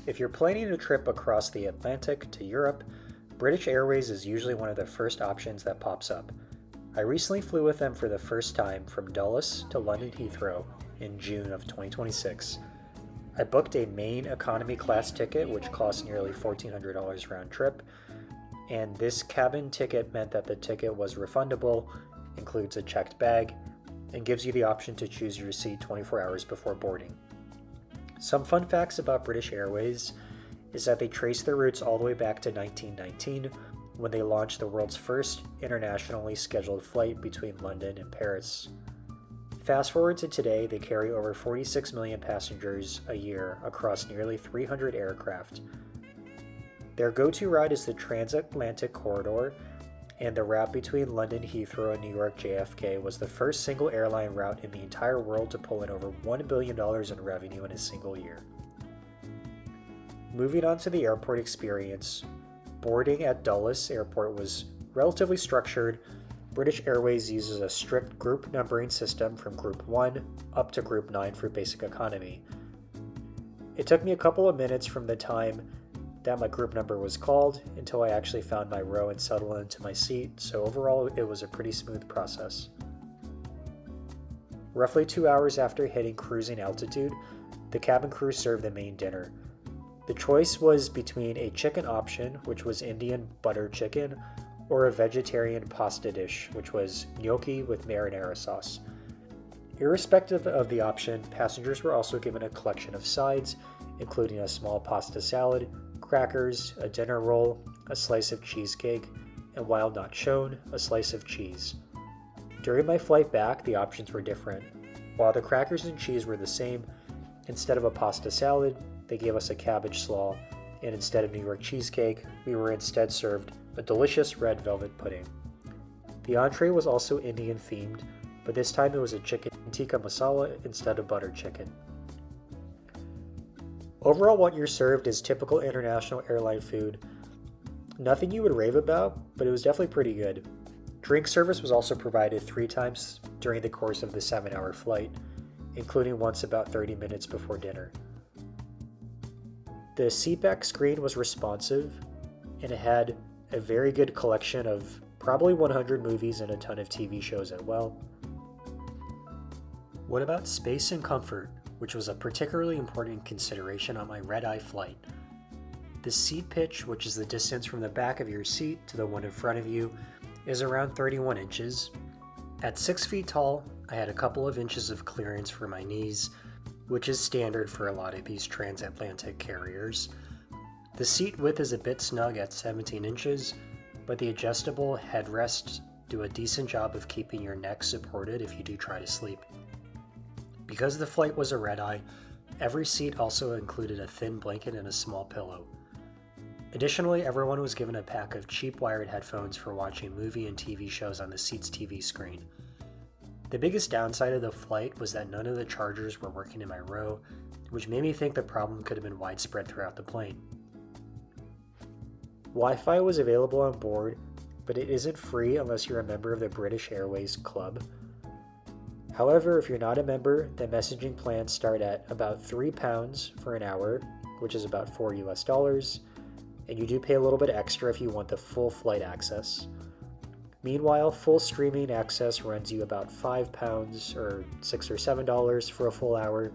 If you're planning a trip across the Atlantic to Europe, British Airways is usually one of the first options that pops up. I recently flew with them for the first time from Dulles to London Heathrow in June of 2026. I booked a main economy class ticket, which cost nearly $1,400 round trip, and this cabin ticket meant that the ticket was refundable, includes a checked bag, and gives you the option to choose your seat 24 hours before boarding. Some fun facts about British Airways is that they trace their roots all the way back to 1919 when they launched the world's first internationally scheduled flight between London and Paris. Fast forward to today, they carry over 46 million passengers a year across nearly 300 aircraft. Their go-to route is the transatlantic corridor, and the route between London Heathrow and New York JFK was the first single airline route in the entire world to pull in over $1 billion in revenue in a single year. Moving on to the airport experience, boarding at Dulles Airport was relatively structured. British Airways uses a strict group numbering system from Group 1 up to Group 9 for basic economy. It took me a couple of minutes from the time that my group number was called until I actually found my row and settled into my seat, so overall it was a pretty smooth process. Roughly 2 hours after hitting cruising altitude, the cabin crew served the main dinner. The choice was between a chicken option, which was Indian butter chicken, or a vegetarian pasta dish, which was gnocchi with marinara sauce. Irrespective of the option, passengers were also given a collection of sides, including a small pasta salad, crackers, a dinner roll, a slice of cheesecake, and while not shown, a slice of cheese. During my flight back, the options were different. While the crackers and cheese were the same, instead of a pasta salad, they gave us a cabbage slaw, and instead of New York cheesecake, we were instead served a delicious red velvet pudding. The entree was also Indian themed, but this time it was a chicken tikka masala instead of butter chicken. Overall, what you're served is typical international airline food. Nothing you would rave about, but it was definitely pretty good. Drink service was also provided 3 times during the course of the 7-hour flight, including once about 30 minutes before dinner. The seatback screen was responsive, and it had a very good collection of probably 100 movies and a ton of TV shows as well. What about space and comfort, which was a particularly important consideration on my red-eye flight? The seat pitch, which is the distance from the back of your seat to the one in front of you, is around 31 inches. At 6 feet tall, I had a couple of inches of clearance for my knees, which is standard for a lot of these transatlantic carriers. The seat width is a bit snug at 17 inches, but the adjustable headrests do a decent job of keeping your neck supported if you do try to sleep. Because the flight was a red-eye, every seat also included a thin blanket and a small pillow. Additionally, everyone was given a pack of cheap wired headphones for watching movie and TV shows on the seat's TV screen. The biggest downside of the flight was that none of the chargers were working in my row, which made me think the problem could have been widespread throughout the plane. Wi-Fi was available on board, but it isn't free unless you're a member of the British Airways Club. However, if you're not a member, the messaging plans start at about £3 for an hour, which is about $4 US, and you do pay a little bit extra if you want the full flight access. Meanwhile, full streaming access runs you about £5 or $6 or $7 for a full hour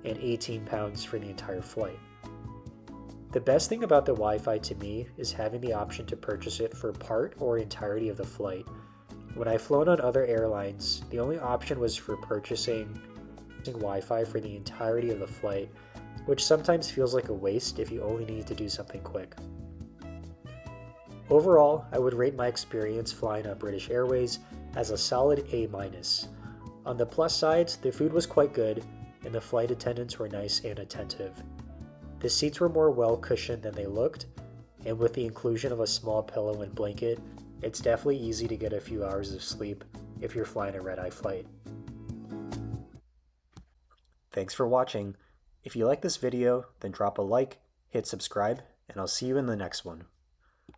and £18 for the entire flight. The best thing about the Wi-Fi to me is having the option to purchase it for part or entirety of the flight. When I've flown on other airlines, the only option was for purchasing Wi-Fi for the entirety of the flight, which sometimes feels like a waste if you only need to do something quick. Overall, I would rate my experience flying on British Airways as a solid A-. On the plus sides, the food was quite good, and the flight attendants were nice and attentive. The seats were more well-cushioned than they looked, and with the inclusion of a small pillow and blanket, it's definitely easy to get a few hours of sleep if you're flying a red-eye flight. Thanks for watching. If you like this video, then drop a like, hit subscribe, and I'll see you in the next one.